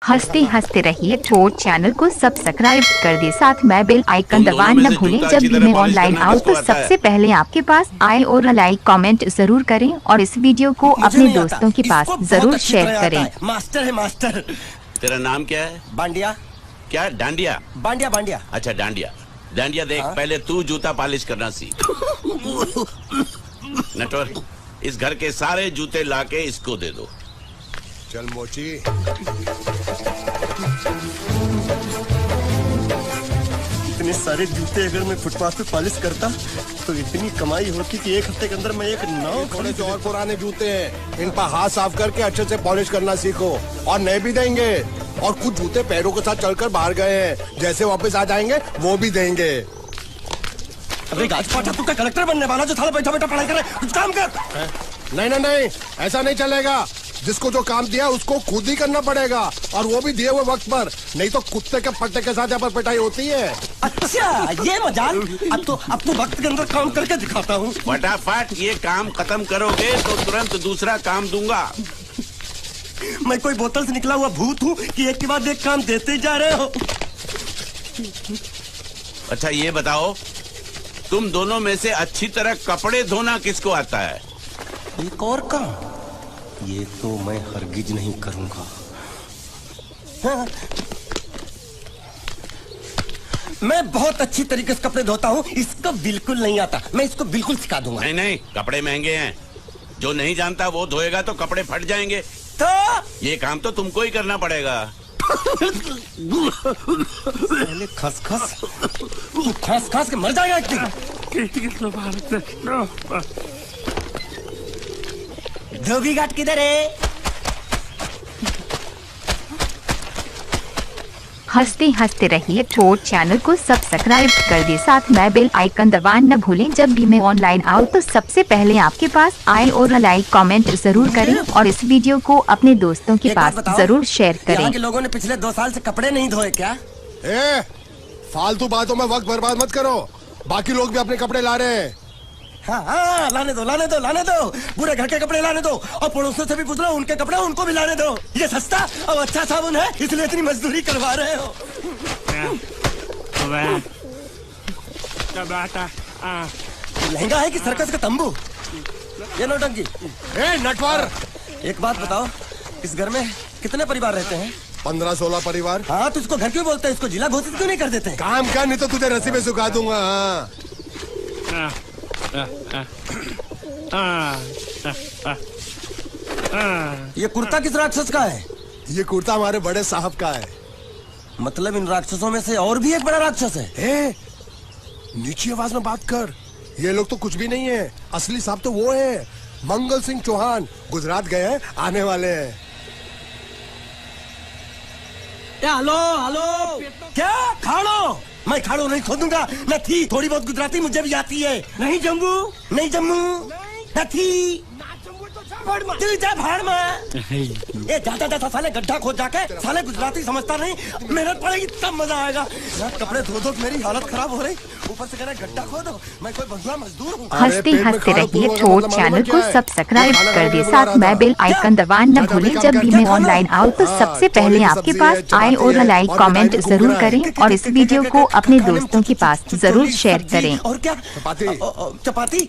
हंसते हंसते रहिए। छोट चैनल को सब्सक्राइब कर दे, साथ में बेल आइकन दबाना न भूलें। जब भी मैं ऑनलाइन आऊँ तो सबसे पहले आपके पास आए। और लाइक कमेंट जरूर करें और इस वीडियो को अपने दोस्तों के पास जरूर शेयर करें। मास्टर है मास्टर। तेरा नाम क्या है? बांडिया। क्या डांडिया? बांडिया बांडिया। अच्छा डांडिया। डांडिया देख, पहले तू जूता पॉलिश करना सीख। नटवर, इस घर के सारे जूते लाके इसको दे दो। चल मोची। इतने सारे जूते अगर मैं फुटपाथ पे पॉलिश करता तो इतनी कमाई होती कि एक हफ्ते के अंदर मैं एक नाव। थोड़े जो और पुराने जूते हैं, इन पर हाथ साफ करके अच्छे से पॉलिश करना सीखो। और नए भी देंगे। और कुछ जूते पैरों के साथ चलकर बाहर गए हैं, जैसे वापस आ जाएंगे वो भी देंगे। अबे गाजपाटा, तू क्या कलेक्टर बनने वाला जो साला बैठा बैठा पढ़ाई करे? कुछ काम कर। नहीं नहीं नहीं, ऐसा नहीं चलेगा। जिसको जो काम दिया उसको खुद ही करना पड़ेगा, और वो भी दिए हुए वक्त पर। नहीं तो कुत्ते के पट्टे के साथ यहाँ पर पिटाई होती है। अच्छा ये मजाल। अब तो वक्त के अंदर काम करके दिखाता हूँ। फटाफट ये काम खत्म करोगे तो तुरंत दूसरा काम दूंगा। मैं कोई बोतल से निकला हुआ भूत हूँ कि एक के बाद एक काम देते जा रहे हो? अच्छा ये बताओ, तुम दोनों में से अच्छी तरह कपड़े धोना किसको आता है? एक और काम? ये तो मैं हरगिज नहीं करूंगा। हाँ। मैं बहुत अच्छी तरीके से कपड़े धोता हूँ, इसको बिल्कुल नहीं आता। मैं इसको बिल्कुल सिखा दूंगा। नहीं नहीं, कपड़े महंगे हैं। जो नहीं जानता वो धोएगा तो कपड़े फट जाएंगे। तो ये काम तो तुमको ही करना पड़ेगा। खस खस, तू खस खस के मर जाएगा एक दिन। धोबी घाट किधर है? हंसते हंसते रहिए। छोट चैनल को सब्सक्राइब कर दे, साथ में बेल आइकन दबाना न भूलें। जब भी मैं ऑनलाइन आऊँ तो सबसे पहले आपके पास आए। और लाइक कमेंट जरूर करें और इस वीडियो को अपने दोस्तों के पास जरूर शेयर करें। यहाँ के लोगों ने पिछले 2 साल से कपड़े नहीं धोए क्या? फालतू बातों में वक्त बर्बाद मत करो। बाकी लोग भी अपने कपड़े ला रहे हैं। हाँ, लाने दो लाने दो लाने दो। पूरे घर के कपड़े लाने दो और पड़ोसियों से भी पूछ लो, उनके कपड़े उनको भी लाने दो। ये सस्ता और अच्छा साबुन है, इसलिए इतनी मजदूरी करवा रहे हो। लहंगा है कि सर्कस का तंबू? ये नौटंकी। नटवर, एक बात बताओ, इस घर में कितने परिवार रहते हैं? 15-16 परिवार। हाँ, तो इसको घर क्यों बोलते हैं? इसको जिला घोषित क्यों नहीं कर देते? काम कर, नहीं तो तुझे रस्सी में सुखा दूंगा। ये कुर्ता किस राक्षस का है? ये कुर्ता हमारे बड़े साहब का है। मतलब इन राक्षसों में से और भी एक बड़ा राक्षस है? नीची आवाज में बात कर। ये लोग तो कुछ भी नहीं है। असली साहब तो वो है, मंगल सिंह चौहान। गुजरात गए हैं, आने वाले हैं। हेलो हेलो, क्या खाड़ो? मैं खाड़ो नहीं खोदूंगा। न थी, थोड़ी बहुत गुजराती मुझे भी आती है। नहीं जम्मू, नहीं जम्मू, न थी। तू जा भाड़ में। ये जाता जाता साले गड्ढा खोद जाके साले गुजराती समझता नहीं। मेहनत पड़ेगी तब मजा आएगा। कपड़े धो धो मेरी हालत खराब हो रही, ऊपर से कह रहे गड्ढा खोदो। मैं कोई बंधुआ मजदूर हूँ। हंसते हंसते रहिए। छोट चैनल को सब्सक्राइब कर दे, साथ में बेल आइकन दबाना न भूलें। जब भी मैं ऑनलाइन आऊँ तो सबसे पहले आपके पास आए। और लाइक कमेंट जरूर करें और इस वीडियो को अपने दोस्तों के पास जरूर शेयर करें। और क्या? चपाती।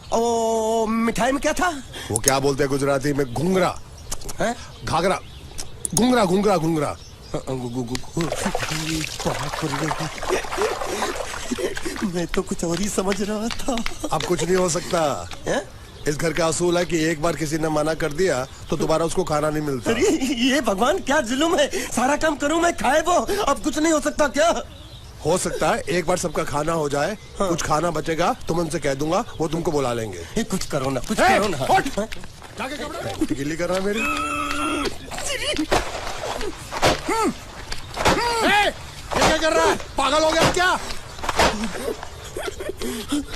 ओ मिठाई में क्या था? वो क्या बोलते हैं गुजराती में? घुंगरा है? घाघरा। घुंगरा घुंगरा घुंगरा। मैं तो कुछ और ही समझ रहा था। अब कुछ नहीं हो सकता है? इस घर का असूल है कि एक बार किसी ने मना कर दिया तो दोबारा उसको खाना नहीं मिलता। अरे ये भगवान क्या जुल्म है? सारा काम करूं मैं, खाए वो। अब कुछ नहीं हो सकता क्या? हो सकता है एक बार सबका खाना हो जाए। हाँ। कुछ खाना बचेगा तो मैं उनसे कह दूंगा, वो तुमको बुला लेंगे। कुछ करो ना, कुछ करो ना। गिल्ली कर रहा है मेरी। ये क्या कर रहा है? पागल हो गया क्या?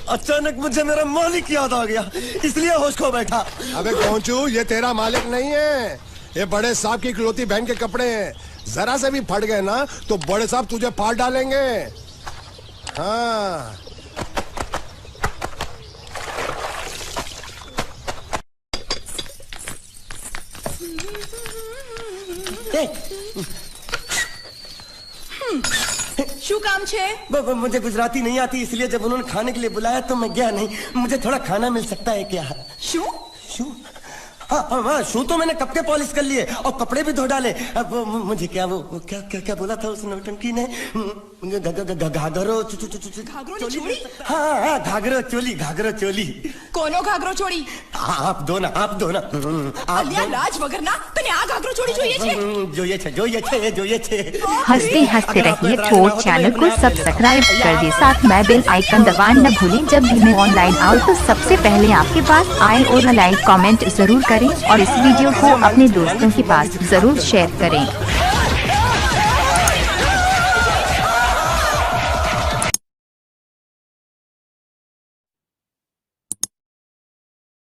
अचानक मुझे मेरा मालिक याद आ गया, इसलिए होश खो बैठा। अबे पहुंचू, ये तेरा मालिक नहीं है, ये बड़े साहब की इकलौती बहन के कपड़े हैं। जरा से भी फट गए ना तो बड़े साहब तुझे फाड़ डालेंगे। हाँ। શું કામ છે? मुझे गुजराती नहीं आती, इसलिए जब उन्होंने खाने के लिए बुलाया तो मैं गया नहीं। मुझे थोड़ा खाना मिल सकता है क्या? શું? शू? हाँ, शू तो मैंने कब के पॉलिश कर लिए और कपड़े भी धो डाले। अब मुझे क्या क्या बोला था उस नौटंकी ने? घाघरो ઘાઘરો ને ચોળી? हाँ, घाघरो चोली। કોનો ઘાઘરો ચોળી? आप दो ना आप दो ना। અલ્યા લાજ વગરના તને આ ઘાઘરો ચોળી જોઈએ છે? જોઈએ છે। हंसते हंसते रहिए छोट चैनल को सब्सक्राइब कर दे, साथ में बेल आइकन दबाना न भूलें। जब भी मैं ऑनलाइन आऊँ तो सबसे पहले आपके पास आए और लाइक कमेंट जरूर करें और इस वीडियो को अपने दोस्तों के पास जरूर शेयर करें।